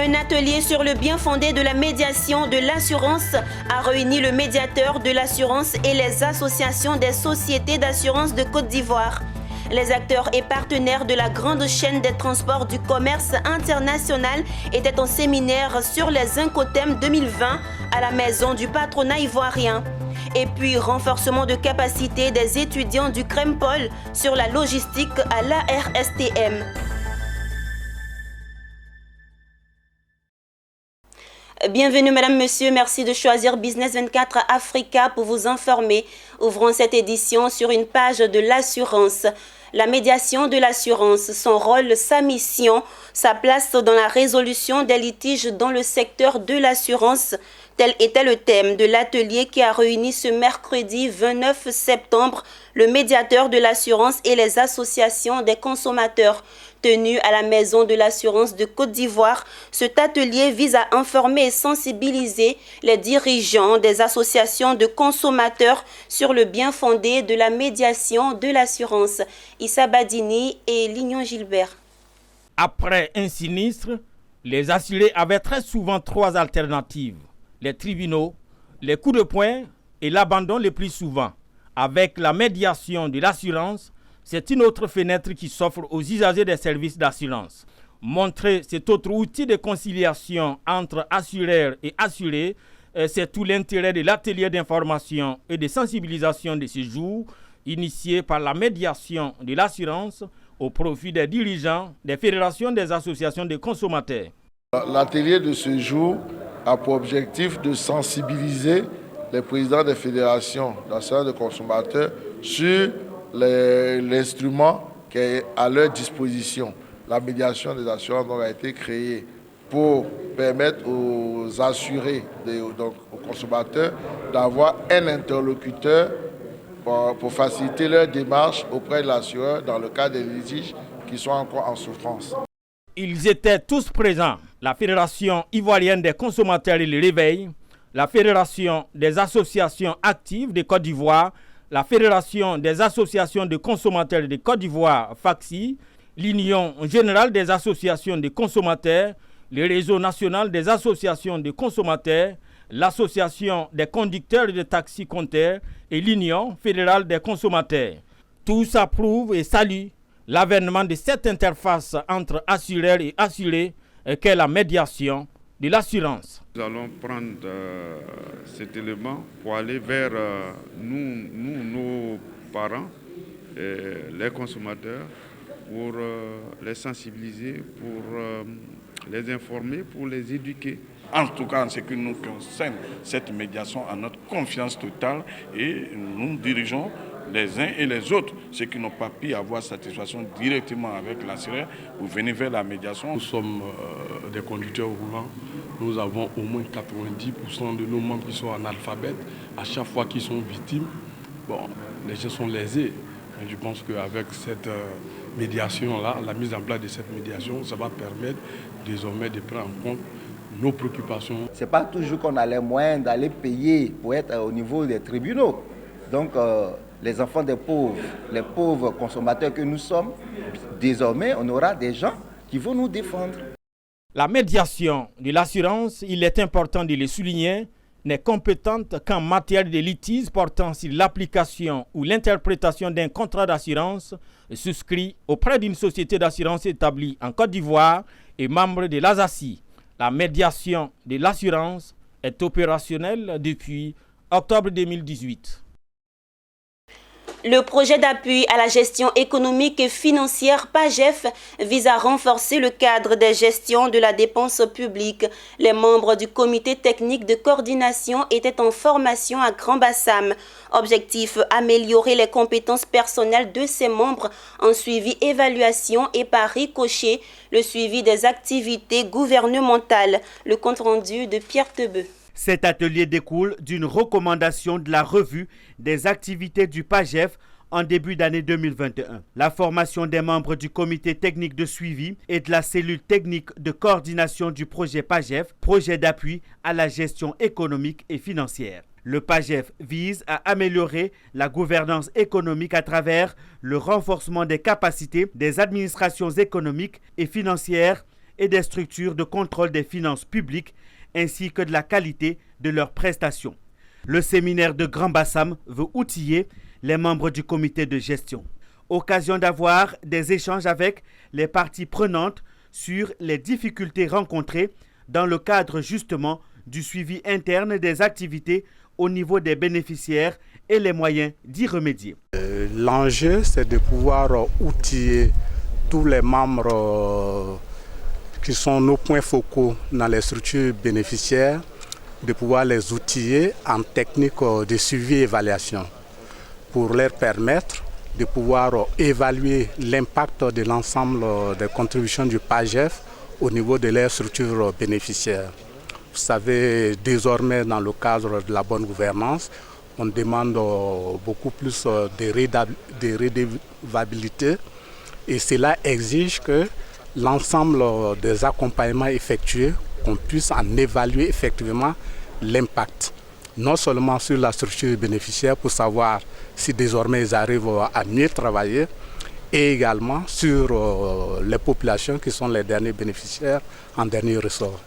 Un atelier sur le bien fondé de la médiation de l'assurance a réuni le médiateur de l'assurance et les associations des sociétés d'assurance de Côte d'Ivoire. Les acteurs et partenaires de la grande chaîne des transports du commerce international étaient en séminaire sur les Incothèmes 2020 à la maison du patronat ivoirien. Et puis, renforcement de capacité des étudiants du CREMPOL sur la logistique à l'ARSTM. Bienvenue Madame, Monsieur, merci de choisir Business 24 Africa pour vous informer. Ouvrons cette édition sur une page de l'assurance. La médiation de l'assurance, son rôle, sa mission, sa place dans la résolution des litiges dans le secteur de l'assurance. Tel était le thème de l'atelier qui a réuni ce mercredi 29 septembre le médiateur de l'assurance et les associations des consommateurs. Tenu à la Maison de l'assurance de Côte d'Ivoire, cet atelier vise à informer et sensibiliser les dirigeants des associations de consommateurs sur le bien fondé de la médiation de l'assurance. Issa Badini et Lignon Gilbert. Après un sinistre, les assurés avaient très souvent trois alternatives: les tribunaux, les coups de poing et l'abandon le plus souvent. Avec la médiation de l'assurance, c'est une autre fenêtre qui s'offre aux usagers des services d'assurance. Montrer cet autre outil de conciliation entre assureurs et assurés, c'est tout l'intérêt de l'atelier d'information et de sensibilisation de ce jour, initié par la médiation de l'assurance au profit des dirigeants des fédérations des associations de consommateurs. L'atelier de ce jour a pour objectif de sensibiliser les présidents des fédérations d'assurance de consommateurs sur l'instrument qui est à leur disposition. La médiation des assurances a été créée pour permettre aux assurés, donc aux consommateurs, d'avoir un interlocuteur pour faciliter leur démarche auprès de l'assureur dans le cas des litiges qui sont encore en souffrance. Ils étaient tous présents. La Fédération ivoirienne des consommateurs et le Réveil, la Fédération des associations actives de Côte d'Ivoire, la Fédération des associations de consommateurs de Côte d'Ivoire, FACSI, l'Union générale des associations de consommateurs, le réseau national des associations de consommateurs, l'Association des conducteurs de taxis compteurs et l'Union fédérale des consommateurs. Tous approuvent et saluent l'avènement de cette interface entre assureurs et assurés qu'est la médiation de l'assurance. Nous allons prendre cet élément pour aller vers nos parents, les consommateurs, pour les sensibiliser, pour les informer, pour les éduquer. En tout cas, en ce qui nous concerne, cette médiation a notre confiance totale et nous dirigeons les uns et les autres, ceux qui n'ont pas pu avoir satisfaction directement avec l'assureur, vous venez vers la médiation. Nous sommes des conducteurs roulants. Nous avons au moins 90% de nos membres qui sont analphabètes. À chaque fois qu'ils sont victimes, les gens sont lésés. Et je pense qu'avec cette médiation-là, la mise en place de cette médiation, ça va permettre désormais de prendre en compte nos préoccupations. Ce n'est pas toujours qu'on a les moyens d'aller payer pour être au niveau des tribunaux. Donc, les enfants des pauvres, les pauvres consommateurs que nous sommes, désormais, on aura des gens qui vont nous défendre. La médiation de l'assurance, il est important de le souligner, n'est compétente qu'en matière de litige portant sur l'application ou l'interprétation d'un contrat d'assurance souscrit auprès d'une société d'assurance établie en Côte d'Ivoire et membre de l'ASACI. La médiation de l'assurance est opérationnelle depuis octobre 2018. Le projet d'appui à la gestion économique et financière PAGEF vise à renforcer le cadre des gestions de la dépense publique. Les membres du comité technique de coordination étaient en formation à Grand Bassam. Objectif, améliorer les compétences personnelles de ses membres en suivi, évaluation et par ricochet, le suivi des activités gouvernementales. Le compte-rendu de Pierre Tebeu. Cet atelier découle d'une recommandation de la revue des activités du PAGEF en début d'année 2021. La formation des membres du comité technique de suivi et de la cellule technique de coordination du projet PAGEF, projet d'appui à la gestion économique et financière. Le PAGEF vise à améliorer la gouvernance économique à travers le renforcement des capacités des administrations économiques et financières et des structures de contrôle des finances publiques ainsi que de la qualité de leurs prestations. Le séminaire de Grand Bassam veut outiller les membres du comité de gestion. Occasion d'avoir des échanges avec les parties prenantes sur les difficultés rencontrées dans le cadre justement du suivi interne des activités au niveau des bénéficiaires et les moyens d'y remédier. L'enjeu, c'est de pouvoir outiller tous les membres qui sont nos points focaux dans les structures bénéficiaires, de pouvoir les outiller en technique de suivi et évaluation pour leur permettre de pouvoir évaluer l'impact de l'ensemble des contributions du PAGEF au niveau de leurs structures bénéficiaires. Vous savez, désormais, dans le cadre de la bonne gouvernance, on demande beaucoup plus de redevabilité et cela exige que l'ensemble des accompagnements effectués, qu'on puisse en évaluer effectivement l'impact. Non seulement sur la structure bénéficiaire pour savoir si désormais ils arrivent à mieux travailler, et également sur les populations qui sont les derniers bénéficiaires en dernier ressort.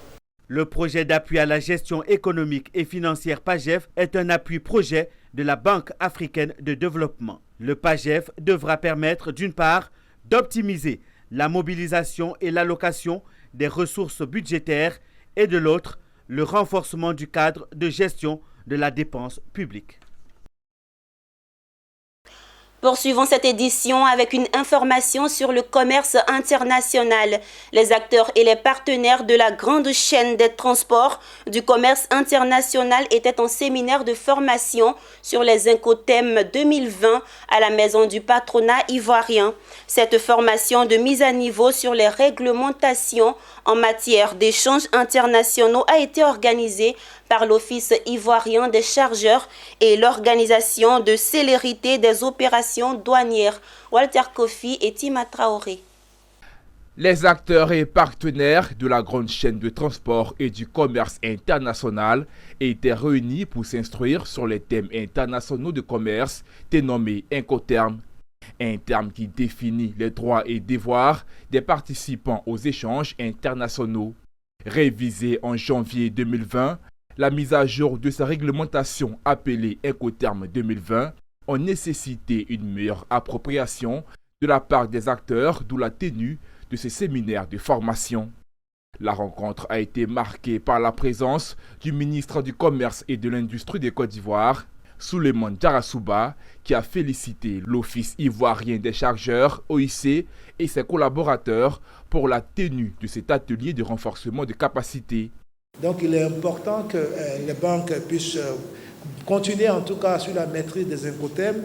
Le projet d'appui à la gestion économique et financière PAGEF est un appui projet de la Banque africaine de développement. Le PAGEF devra permettre d'une part d'optimiser la mobilisation et l'allocation des ressources budgétaires et de l'autre le renforcement du cadre de gestion de la dépense publique. Poursuivons cette édition avec une information sur le commerce international. Les acteurs et les partenaires de la grande chaîne des transports du commerce international étaient en séminaire de formation sur les Incoterms 2020 à la Maison du patronat ivoirien. Cette formation de mise à niveau sur les réglementations en matière d'échanges internationaux a été organisée par l'Office ivoirien des chargeurs et l'Organisation de célérité des opérations douanières. Walter Kofi et Tima Traoré. Les acteurs et partenaires de la grande chaîne de transport et du commerce international étaient réunis pour s'instruire sur les thèmes internationaux de commerce dénommés Incoterms. Un terme qui définit les droits et devoirs des participants aux échanges internationaux. Révisé en janvier 2020, la mise à jour de sa réglementation appelée Incoterms 2020 ont nécessité une meilleure appropriation de la part des acteurs, d'où la tenue de ces séminaires de formation. La rencontre a été marquée par la présence du ministre du Commerce et de l'Industrie de Côte d'Ivoire, Souleymane Diarra-Souba, qui a félicité l'Office ivoirien des chargeurs, OIC, et ses collaborateurs pour la tenue de cet atelier de renforcement de capacités. Donc il est important que les banques puissent continuer en tout cas sur la maîtrise des Incoterms,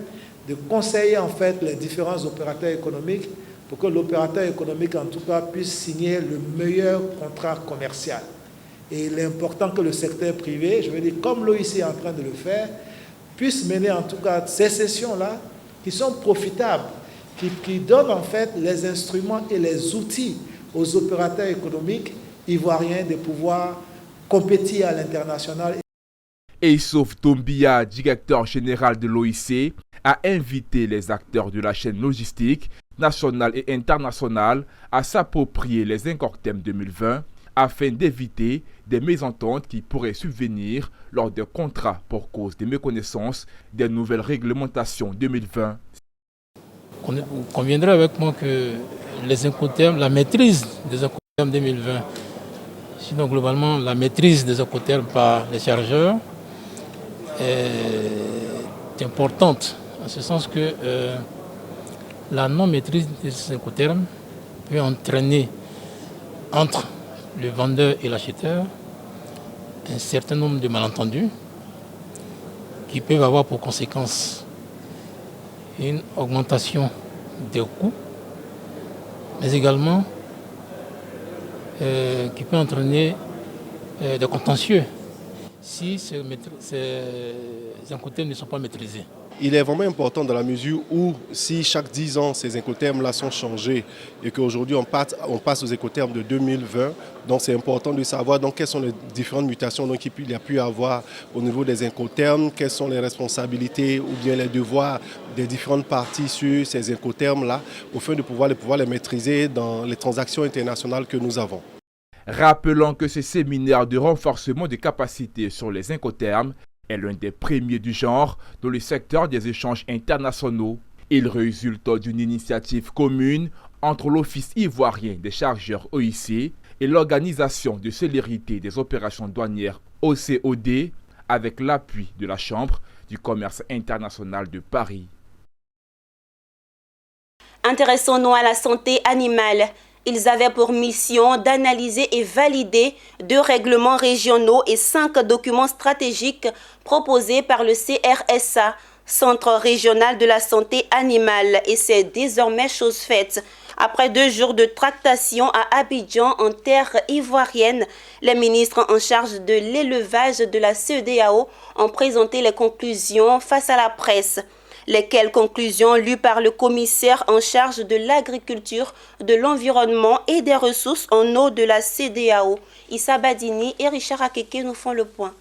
de conseiller en fait les différents opérateurs économiques pour que l'opérateur économique en tout cas puisse signer le meilleur contrat commercial. Et il est important que le secteur privé, je veux dire comme l'OIC est en train de le faire, puisse mener en tout cas ces sessions-là qui sont profitables, qui donnent en fait les instruments et les outils aux opérateurs économiques ivoiriens de pouvoir compétir à l'international. Eyssauf Doumbia, directeur général de l'OIC, a invité les acteurs de la chaîne logistique nationale et internationale à s'approprier les Incoterms 2020 afin d'éviter des mésententes qui pourraient subvenir lors des contrats pour cause des méconnaissances des nouvelles réglementations 2020. Vous conviendrez avec moi que les Incoterms, la maîtrise des Incoterms 2020, sinon globalement la maîtrise des Incoterms par les chargeurs est importante, en ce sens que la non-maîtrise des Incoterms peut entraîner entre le vendeur et l'acheteur un certain nombre de malentendus qui peuvent avoir pour conséquence une augmentation des coûts, mais également qui peut entraîner des contentieux si ces Incoterms ne sont pas maîtrisés. Il est vraiment important dans la mesure où si chaque 10 ans ces Incoterms-là sont changés et qu'aujourd'hui on passe aux Incoterms de 2020, donc c'est important de savoir donc quelles sont les différentes mutations qu'il y a pu y avoir au niveau des Incoterms, quelles sont les responsabilités ou bien les devoirs des différentes parties sur ces Incoterms-là, afin de pouvoir les maîtriser dans les transactions internationales que nous avons. Rappelons que ce séminaire de renforcement des capacités sur les Incoterms est l'un des premiers du genre dans le secteur des échanges internationaux. Il résulte d'une initiative commune entre l'Office ivoirien des chargeurs OIC et l'Organisation de célérité des opérations douanières OCOD avec l'appui de la Chambre du commerce international de Paris. Intéressons-nous à la santé animale. Ils avaient pour mission d'analyser et valider 2 règlements régionaux et 5 documents stratégiques proposés par le CRSA, Centre régional de la santé animale, et c'est désormais chose faite. Après 2 jours de tractation à Abidjan, en terre ivoirienne, les ministres en charge de l'élevage de la CEDEAO ont présenté les conclusions face à la presse. Lesquelles conclusions lues par le commissaire en charge de l'agriculture, de l'environnement et des ressources en eau de la CEDEAO. Issa Badini et Richard Akeke nous font le point.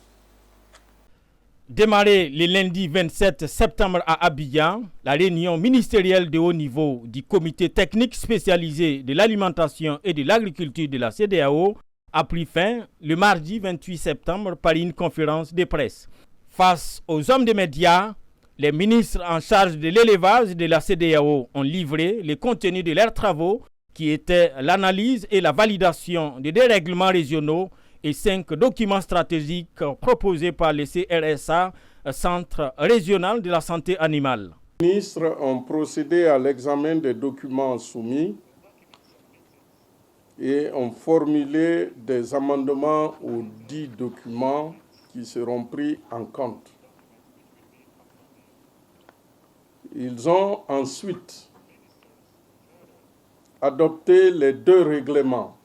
Démarré le lundi 27 septembre à Abidjan, la réunion ministérielle de haut niveau du comité technique spécialisé de l'alimentation et de l'agriculture de la CEDEAO a pris fin le mardi 28 septembre par une conférence de presse. Face aux hommes des médias, les ministres en charge de l'élevage de la CEDEAO ont livré le contenu de leurs travaux qui étaient l'analyse et la validation des 2 règlements régionaux et 5 documents stratégiques proposés par le CRSA, Centre régional de la santé animale. Les ministres ont procédé à l'examen des documents soumis et ont formulé des amendements aux 10 documents qui seront pris en compte. Ils ont ensuite adopté les 2 règlements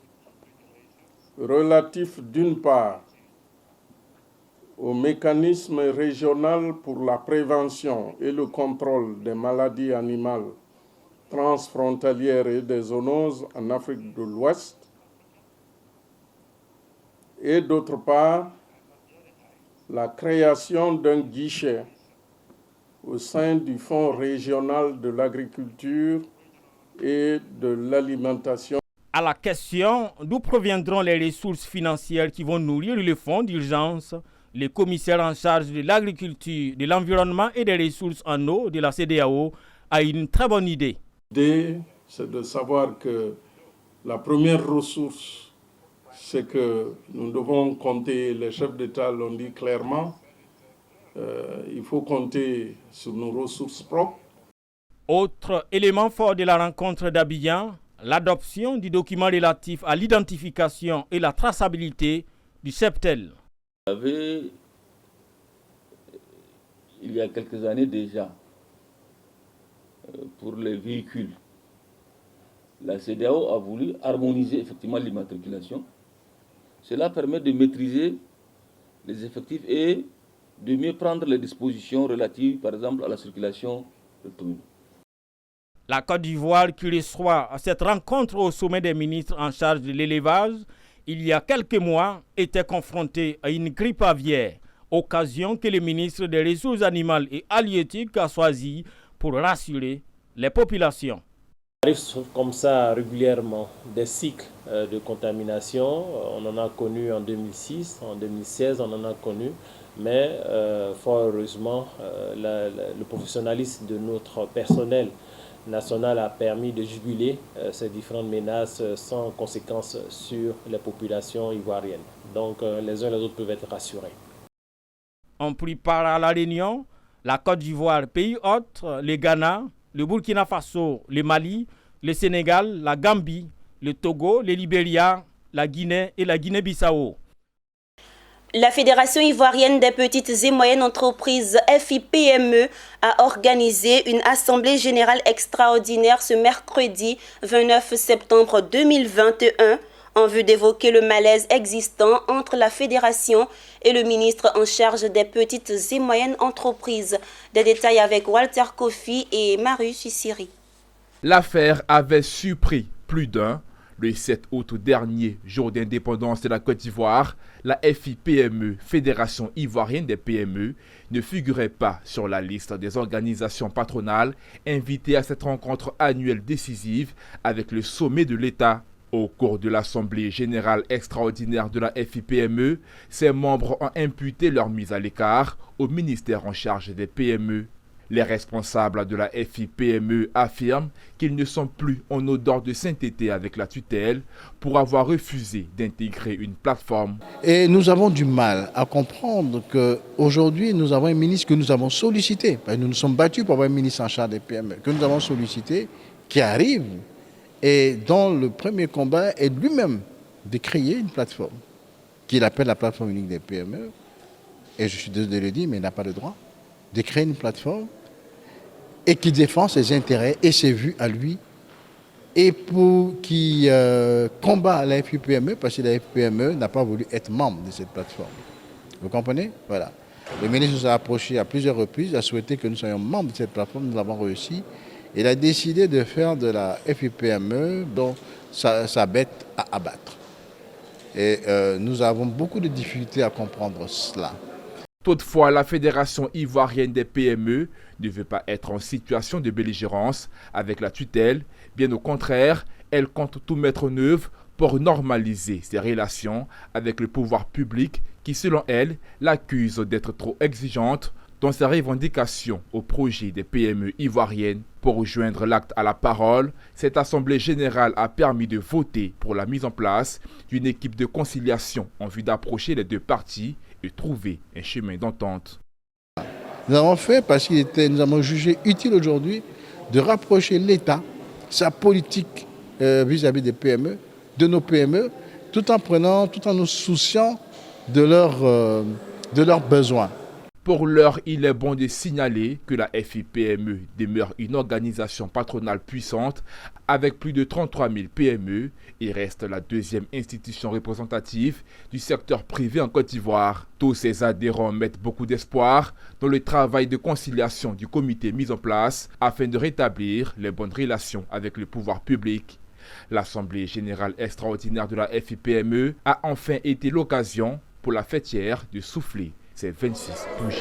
relatifs d'une part au mécanisme régional pour la prévention et le contrôle des maladies animales transfrontalières et des zoonoses en Afrique de l'Ouest et d'autre part la création d'un guichet au sein du Fonds régional de l'agriculture et de l'alimentation. À la question d'où proviendront les ressources financières qui vont nourrir le fonds d'urgence, le commissaire en charge de l'agriculture, de l'environnement et des ressources en eau de la CEDEAO a une très bonne idée. L'idée, c'est de savoir que la première ressource, c'est que nous devons compter, les chefs d'État l'ont dit clairement, il faut compter sur nos ressources propres. Autre élément fort de la rencontre d'Abidjan, l'adoption du document relatif à l'identification et la traçabilité du cheptel. Il y a quelques années déjà, pour les véhicules, la CEDEAO a voulu harmoniser effectivement l'immatriculation. Cela permet de maîtriser les effectifs et de mieux prendre les dispositions relatives, par exemple, à la circulation automobile. La Côte d'Ivoire, qui reçoit cette rencontre au sommet des ministres en charge de l'élevage, il y a quelques mois, était confrontée à une grippe aviaire, occasion que le ministre des Ressources animales et halieutiques a choisi pour rassurer les populations. Il arrive comme ça régulièrement des cycles de contamination. On en a connu en 2006, en 2016, on en a connu. Mais fort heureusement, le professionnalisme de notre personnel national a permis de juguler ces différentes menaces sans conséquence sur les populations ivoiriennes. Donc les uns et les autres peuvent être rassurés. On prit part à la réunion la Côte d'Ivoire, pays hôte, le Ghana, le Burkina Faso, le Mali, le Sénégal, la Gambie, le Togo, le Libéria, la Guinée et la Guinée-Bissau. La Fédération ivoirienne des petites et moyennes entreprises FIPME a organisé une assemblée générale extraordinaire ce mercredi 29 septembre 2021 en vue d'évoquer le malaise existant entre la Fédération et le ministre en charge des petites et moyennes entreprises. Des détails avec Walter Kofi et Marius Issiri. L'affaire avait surpris plus d'un. Le 7 août dernier, jour d'indépendance de la Côte d'Ivoire, la FIPME, Fédération ivoirienne des PME, ne figurait pas sur la liste des organisations patronales invitées à cette rencontre annuelle décisive avec le sommet de l'État. Au cours de l'Assemblée générale extraordinaire de la FIPME, ses membres ont imputé leur mise à l'écart au ministère en charge des PME. Les responsables de la FIPME affirment qu'ils ne sont plus en odeur de sainteté avec la tutelle pour avoir refusé d'intégrer une plateforme. Et nous avons du mal à comprendre qu'aujourd'hui, nous avons un ministre que nous avons sollicité. Nous nous sommes battus pour avoir un ministre en charge des PME, que nous avons sollicité, qui arrive et dont le premier combat est lui-même de créer une plateforme qu'il appelle la plateforme unique des PME. Et je suis désolé de le dire, mais il n'a pas le droit de créer une plateforme et qui défend ses intérêts et ses vues à lui et qui combat la FIPME parce que la FIPME n'a pas voulu être membre de cette plateforme. Vous comprenez? Voilà. Le ministre nous a approché à plusieurs reprises, a souhaité que nous soyons membres de cette plateforme, nous l'avons réussi. Il a décidé de faire de la FIPME donc sa bête à abattre. Et nous avons beaucoup de difficultés à comprendre cela. Toutefois, la Fédération ivoirienne des PME ne veut pas être en situation de belligérance avec la tutelle. Bien au contraire, elle compte tout mettre en œuvre pour normaliser ses relations avec le pouvoir public qui, selon elle, l'accuse d'être trop exigeante dans ses revendications au projet des PME ivoiriennes. Pour joindre l'acte à la parole, cette Assemblée générale a permis de voter pour la mise en place d'une équipe de conciliation en vue d'approcher les deux parties et trouver un chemin d'entente. Nous avons fait parce que nous avons jugé utile aujourd'hui de rapprocher l'État, sa politique vis-à-vis des PME, de nos PME, tout en nous souciant de leurs besoins. Pour l'heure, il est bon de signaler que la FIPME demeure une organisation patronale puissante avec plus de 33 000 PME et reste la deuxième institution représentative du secteur privé en Côte d'Ivoire. Tous ses adhérents mettent beaucoup d'espoir dans le travail de conciliation du comité mis en place afin de rétablir les bonnes relations avec le pouvoir public. L'Assemblée générale extraordinaire de la FIPME a enfin été l'occasion pour la fêtière de souffler ses 26 bougies.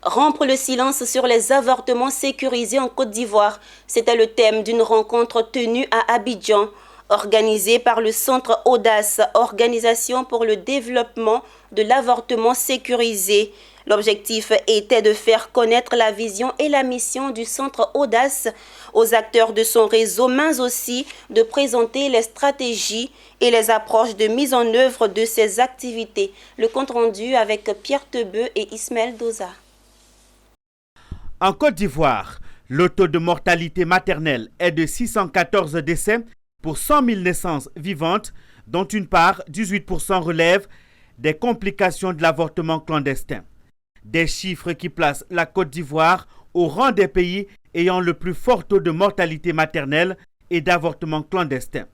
Rompre le silence sur les avortements sécurisés en Côte d'Ivoire, c'était le thème d'une rencontre tenue à Abidjan, organisée par le Centre Audace, Organisation pour le développement de l'avortement sécurisé. L'objectif était de faire connaître la vision et la mission du Centre Audace aux acteurs de son réseau, mais aussi de présenter les stratégies et les approches de mise en œuvre de ces activités. Le compte rendu avec Pierre Tebeu et Ismaël Doza. En Côte d'Ivoire, le taux de mortalité maternelle est de 614 décès pour 100 000 naissances vivantes, dont une part, 18%, relève des complications de l'avortement clandestin. Des chiffres qui placent la Côte d'Ivoire au rang des pays ayant le plus fort taux de mortalité maternelle et d'avortement clandestin.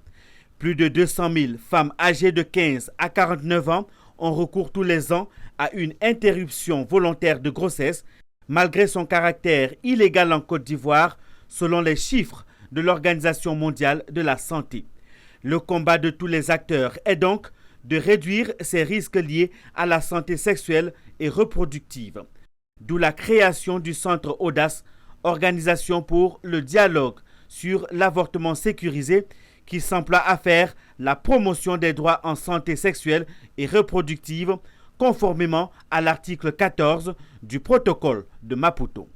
Plus de 200 000 femmes âgées de 15 à 49 ans ont recours tous les ans à une interruption volontaire de grossesse, malgré son caractère illégal en Côte d'Ivoire, selon les chiffres de l'Organisation mondiale de la santé. Le combat de tous les acteurs est donc de réduire ces risques liés à la santé sexuelle et reproductive. D'où la création du Centre Audace, organisation pour le dialogue sur l'avortement sécurisé, qui s'emploie à faire la promotion des droits en santé sexuelle et reproductive, conformément à l'article 14 du protocole de Maputo.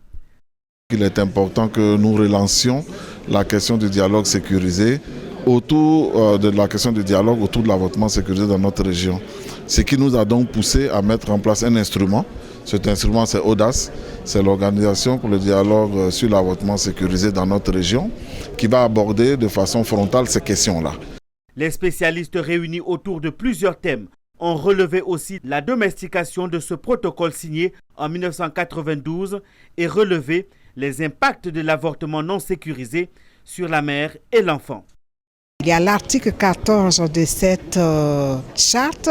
Il est important que nous relancions la question du dialogue sécurisé autour de la question du dialogue autour de l'avortement sécurisé dans notre région. Ce qui nous a donc poussé à mettre en place un instrument. Cet instrument, c'est Audace, c'est l'organisation pour le dialogue sur l'avortement sécurisé dans notre région, qui va aborder de façon frontale ces questions-là. Les spécialistes réunis autour de plusieurs thèmes ont relevé aussi la domestication de ce protocole signé en 1992 et relevé les impacts de l'avortement non sécurisé sur la mère et l'enfant. Il y a l'article 14 de cette charte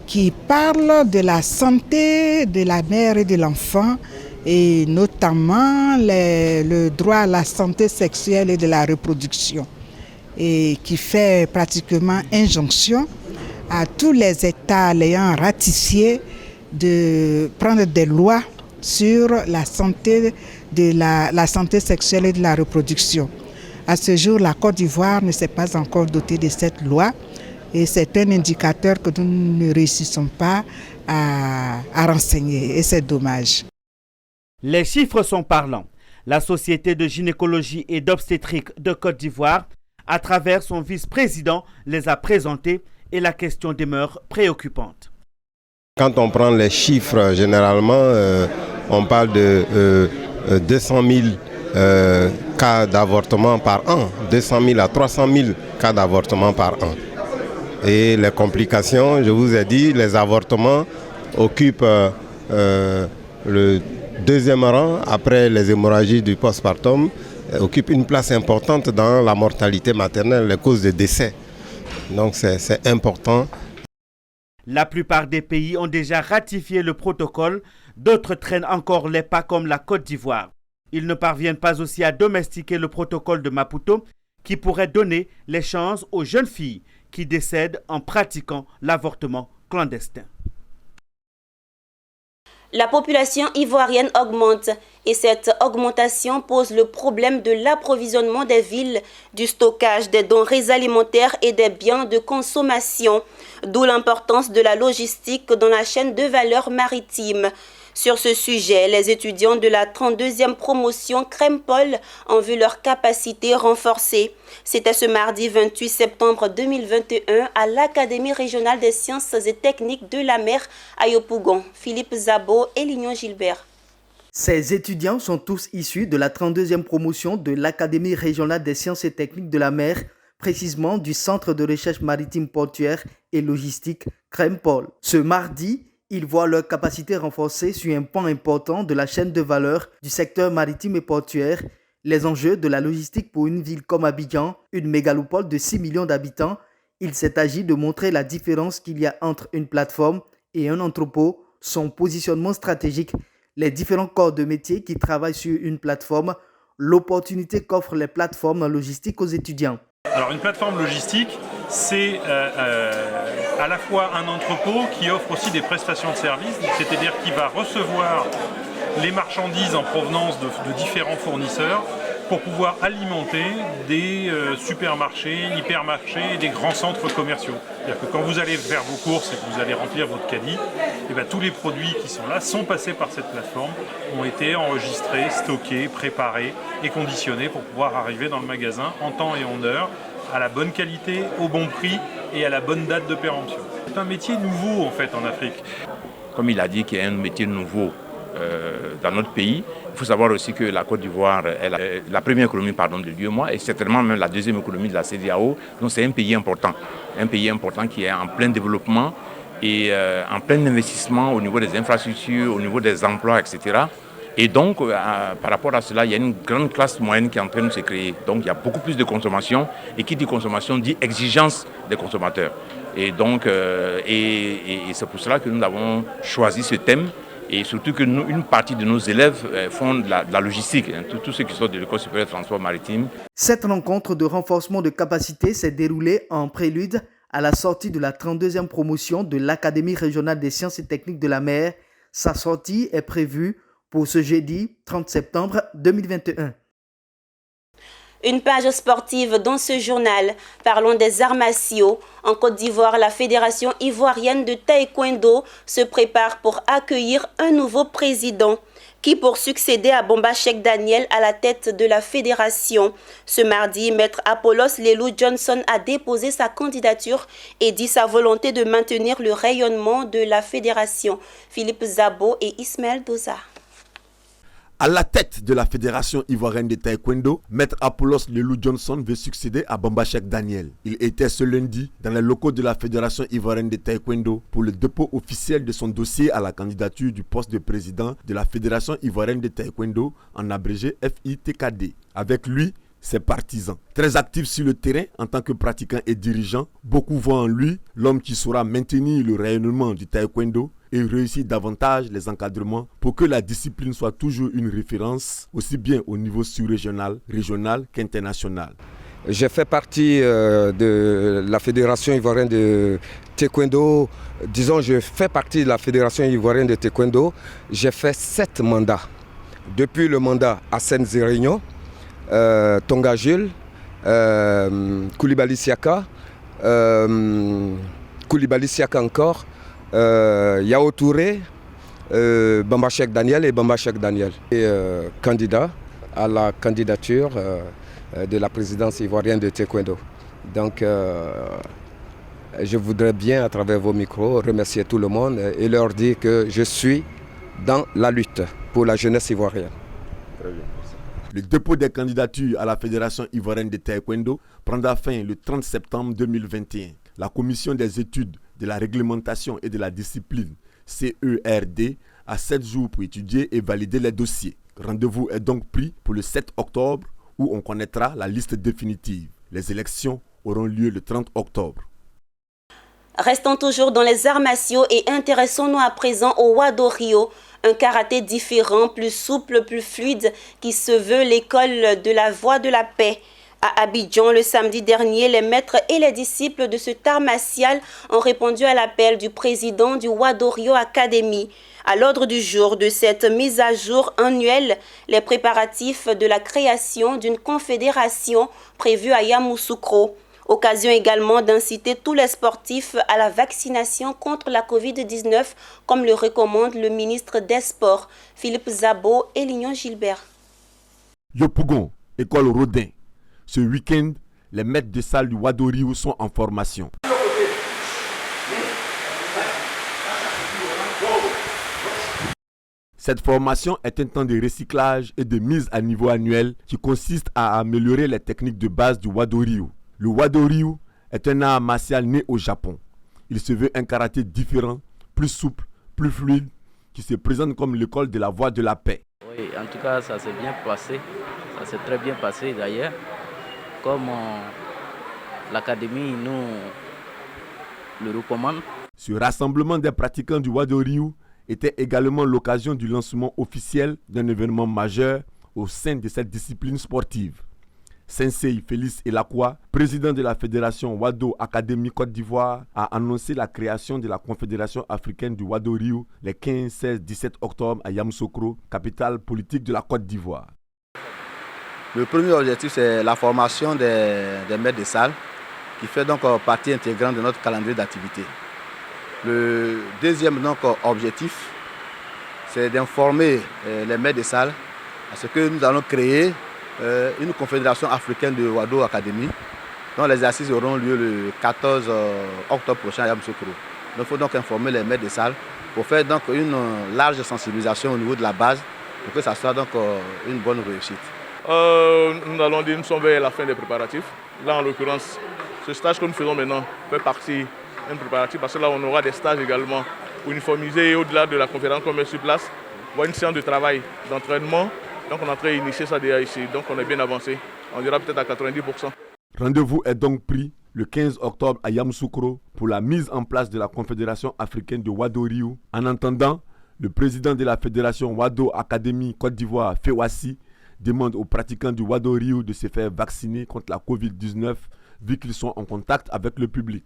qui parle de la santé de la mère et de l'enfant et notamment le droit à la santé sexuelle et de la reproduction et qui fait pratiquement injonction à tous les États l'ayant ratifié de prendre des lois sur la santé, la santé sexuelle et de la reproduction. À ce jour, la Côte d'Ivoire ne s'est pas encore dotée de cette loi et c'est un indicateur que nous ne réussissons pas à renseigner et c'est dommage. Les chiffres sont parlants. La Société de gynécologie et d'obstétrique de Côte d'Ivoire, à travers son vice-président, les a présentés et la question demeure préoccupante. Quand on prend les chiffres, généralement, on parle de 200 000 cas d'avortement par an, 200 000 à 300 000 cas d'avortement par an. Et les complications, je vous ai dit, les avortements occupent le deuxième rang après les hémorragies du postpartum, occupent une place importante dans la mortalité maternelle, les causes de décès. Donc c'est important. La plupart des pays ont déjà ratifié le protocole, d'autres traînent encore les pas comme la Côte d'Ivoire. Ils ne parviennent pas aussi à domestiquer le protocole de Maputo qui pourrait donner les chances aux jeunes filles qui décèdent en pratiquant l'avortement clandestin. La population ivoirienne augmente et cette augmentation pose le problème de l'approvisionnement des villes, du stockage des denrées alimentaires et des biens de consommation, d'où l'importance de la logistique dans la chaîne de valeur maritime. Sur ce sujet, les étudiants de la 32e promotion Crempol ont vu leur capacité renforcée. C'était ce mardi 28 septembre 2021 à l'Académie régionale des sciences et techniques de la mer à Yopougon. Philippe Zabo et Lignon Gilbert. Ces étudiants sont tous issus de la 32e promotion de l'Académie régionale des sciences et techniques de la mer, précisément du Centre de recherche maritime portuaire et logistique Crempol. Ce mardi, ils voient leur capacité renforcée sur un pan important de la chaîne de valeur du secteur maritime et portuaire, les enjeux de la logistique pour une ville comme Abidjan, une mégalopole de 6 millions d'habitants. Il s'est agi de montrer la différence qu'il y a entre une plateforme et un entrepôt, son positionnement stratégique, les différents corps de métier qui travaillent sur une plateforme, l'opportunité qu'offrent les plateformes logistiques aux étudiants. Alors une plateforme logistique, c'est à la fois un entrepôt qui offre aussi des prestations de services, c'est-à-dire qui va recevoir les marchandises en provenance de différents fournisseurs pour pouvoir alimenter des supermarchés, hypermarchés et des grands centres commerciaux. C'est-à-dire que quand vous allez faire vos courses et que vous allez remplir votre caddie, et bien, tous les produits qui sont là sont passés par cette plateforme, ont été enregistrés, stockés, préparés et conditionnés pour pouvoir arriver dans le magasin en temps et en heure, à la bonne qualité, au bon prix et à la bonne date de péremption. C'est un métier nouveau en fait en Afrique. Comme il a dit qu'il y a un métier nouveau dans notre pays, il faut savoir aussi que la Côte d'Ivoire est la première économie de l'UEMOA et certainement même la deuxième économie de la CEDEAO. Donc c'est un pays important qui est en plein développement et en plein investissement au niveau des infrastructures, au niveau des emplois, etc. Et donc, par rapport à cela, il y a une grande classe moyenne qui est en train de se créer. Donc, il y a beaucoup plus de consommation. Et qui dit consommation dit exigence des consommateurs. Et donc, c'est pour cela que nous avons choisi ce thème. Et surtout que une partie de nos élèves font de la logistique, tous ceux qui sont de l'École supérieure de transport maritime. Cette rencontre de renforcement de capacité s'est déroulée en prélude à la sortie de la 32e promotion de l'Académie régionale des sciences et techniques de la mer. Sa sortie est prévue pour ce jeudi 30 septembre 2021. Une page sportive dans ce journal. Parlons des arts martiaux. En Côte d'Ivoire, la Fédération ivoirienne de taekwondo se prépare pour accueillir un nouveau président qui pour succéder à Bomba Cheikh Daniel à la tête de la fédération. Ce mardi, Maître Apollos Lelou Johnson a déposé sa candidature et dit sa volonté de maintenir le rayonnement de la fédération. Philippe Zabo et Ismaël Doza. À la tête de la Fédération ivoirienne de taekwondo, Maître Apollos Lelou Johnson veut succéder à Bomba Cheikh Daniel. Il était ce lundi dans les locaux de la Fédération ivoirienne de taekwondo pour le dépôt officiel de son dossier à la candidature du poste de président de la Fédération ivoirienne de taekwondo, en abrégé FITKD. Avec lui, ses partisans. Très actif sur le terrain en tant que pratiquant et dirigeant, beaucoup voient en lui l'homme qui saura maintenir le rayonnement du taekwondo et réussir davantage les encadrements pour que la discipline soit toujours une référence, aussi bien au niveau sous-régional, régional qu'international. J'ai fait partie de la Fédération ivoirienne de taekwondo. Disons, je fais partie de la Fédération ivoirienne de taekwondo. J'ai fait 7 mandats. Depuis le mandat Hassan Zerignon, Tonga Jules, Koulibaly Siaka, encore, Yao Touré, Bambachek Daniel et Bambachek Daniel. Et candidat à la candidature de la présidence ivoirienne de taekwondo. Donc, je voudrais bien, à travers vos micros, remercier tout le monde et leur dire que je suis dans la lutte pour la jeunesse ivoirienne. Très bien. Le dépôt des candidatures à la Fédération ivoirienne de taekwondo prendra fin le 30 septembre 2021. La Commission des études de la réglementation et de la discipline, CERD, a 7 jours pour étudier et valider les dossiers. Rendez-vous est donc pris pour le 7 octobre où on connaîtra la liste définitive. Les élections auront lieu le 30 octobre. Restons toujours dans les arts martiaux et intéressons-nous à présent au Wado Rio, un karaté différent, plus souple, plus fluide, qui se veut l'école de la voie de la paix. À Abidjan, le samedi dernier, les maîtres et les disciples de cet art martial ont répondu à l'appel du président du Wado Rio Academy. À l'ordre du jour de cette mise à jour annuelle, les préparatifs de la création d'une confédération prévue à Yamoussoukro. Occasion également d'inciter tous les sportifs à la vaccination contre la Covid-19, comme le recommande le ministre des Sports, Philippe Zabo et Lignon Gilbert. Yopougon, école Rodin. Ce week-end, les maîtres de salle du Wado Rio sont en formation. Cette formation est un temps de recyclage et de mise à niveau annuel qui consiste à améliorer les techniques de base du Wado Rio. Le Wado Rio est un art martial né au Japon. Il se veut un karaté différent, plus souple, plus fluide, qui se présente comme l'école de la voie de la paix. Oui, en tout cas, ça s'est bien passé. Ça s'est très bien passé d'ailleurs. Comme l'académie nous le recommande. Ce rassemblement des pratiquants du Wado Rio était également l'occasion du lancement officiel d'un événement majeur au sein de cette discipline sportive. Sensei Félix Elakwa, président de la Fédération Wado Academy Côte d'Ivoire, a annoncé la création de la Confédération africaine du Wado Rio les 15, 16, 17 octobre à Yamoussoukro, capitale politique de la Côte d'Ivoire. Le premier objectif, c'est la formation des maîtres de salle, qui fait donc partie intégrante de notre calendrier d'activité. Le deuxième donc, objectif, c'est d'informer les maîtres de salle à ce que nous allons créer une confédération africaine de Wado Academy, dont les assises auront lieu le 14 octobre prochain à Yamoussoukro. Il faut donc informer les maîtres de salle pour faire donc une large sensibilisation au niveau de la base pour que ça soit donc une bonne réussite. Nous allons dire nous sommes vers la fin des préparatifs. Là, en l'occurrence, ce stage que nous faisons maintenant fait partie d'un préparatif parce que là, on aura des stages également pour uniformiser au-delà de la conférence qu'on met sur place. On voit une séance de travail, d'entraînement. Donc, on est en train d'initier ça déjà ici. Donc, on est bien avancé. On dira peut-être à 90%. Rendez-vous est donc pris le 15 octobre à Yamoussoukro pour la mise en place de la Confédération africaine de Wado Rio. En attendant, le président de la Fédération Wado Academy Côte d'Ivoire, Fewassi, demande aux pratiquants du Wado Rio de se faire vacciner contre la Covid-19 vu qu'ils sont en contact avec le public.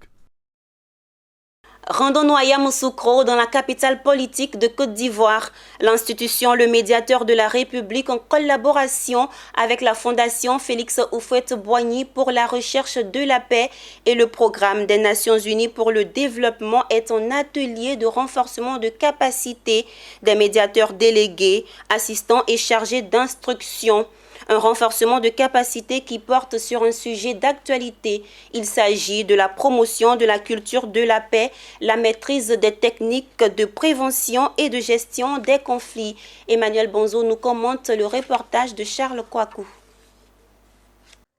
Rendons-nous à Yamoussoukro, dans la capitale politique de Côte d'Ivoire. L'institution Le Médiateur de la République, en collaboration avec la Fondation Félix Houphouët-Boigny pour la recherche de la paix et le Programme des Nations Unies pour le développement, est en atelier de renforcement de capacité des médiateurs délégués, assistants et chargés d'instruction. Un renforcement de capacité qui porte sur un sujet d'actualité. Il s'agit de la promotion de la culture de la paix, la maîtrise des techniques de prévention et de gestion des conflits. Emmanuel Bonzo nous commente le reportage de Charles Kouakou.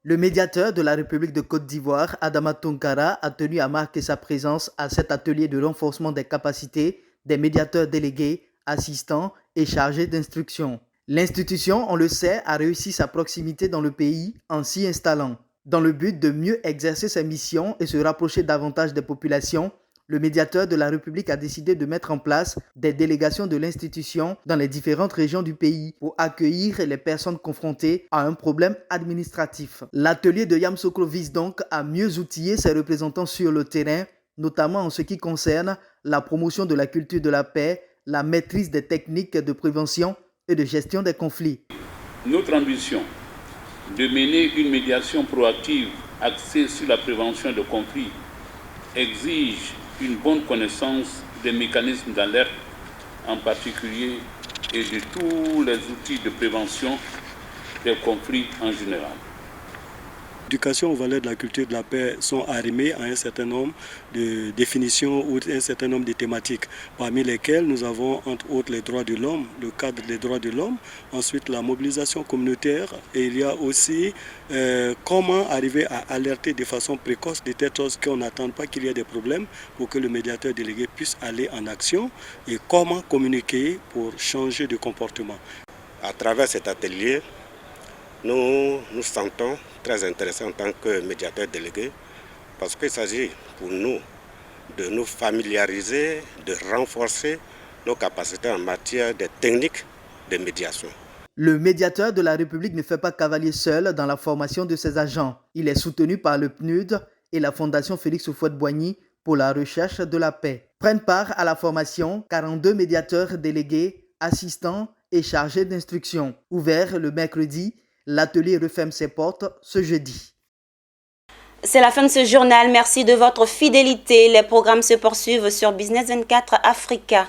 Le médiateur de la République de Côte d'Ivoire, Adama Tounkara, a tenu à marquer sa présence à cet atelier de renforcement des capacités des médiateurs délégués, assistants et chargés d'instruction. L'institution, on le sait, a réussi sa proximité dans le pays en s'y installant. Dans le but de mieux exercer ses missions et se rapprocher davantage des populations, Le médiateur de la République a décidé de mettre en place des délégations de l'institution dans les différentes régions du pays pour accueillir les personnes confrontées à un problème administratif. L'atelier de Yamoussoukro vise donc à mieux outiller ses représentants sur le terrain, notamment en ce qui concerne la promotion de la culture de la paix, la maîtrise des techniques de prévention et de gestion des conflits. Notre ambition de mener une médiation proactive axée sur la prévention de conflits exige une bonne connaissance des mécanismes d'alerte en particulier et de tous les outils de prévention des conflits en général. L'éducation aux valeurs de la culture de la paix sont arrimées à un certain nombre de définitions ou un certain nombre de thématiques, parmi lesquelles nous avons entre autres les droits de l'homme, le cadre des droits de l'homme, ensuite la mobilisation communautaire, et il y a aussi comment arriver à alerter de façon précoce de telles choses qu'on n'attend pas qu'il y ait des problèmes pour que le médiateur délégué puisse aller en action, et comment communiquer pour changer de comportement. À travers cet atelier, nous nous sentons très intéressés en tant que médiateur délégué parce qu'il s'agit pour nous de nous familiariser, de renforcer nos capacités en matière de techniques de médiation. Le médiateur de la République ne fait pas cavalier seul dans la formation de ses agents. Il est soutenu par le PNUD et la Fondation Félix Houphouët-Boigny pour la recherche de la paix. Prennent part à la formation 42 médiateurs délégués, assistants et chargés d'instruction. Ouvert le mercredi, l'atelier referme ses portes ce jeudi. C'est la fin de ce journal. Merci de votre fidélité. Les programmes se poursuivent sur Business 24 Africa.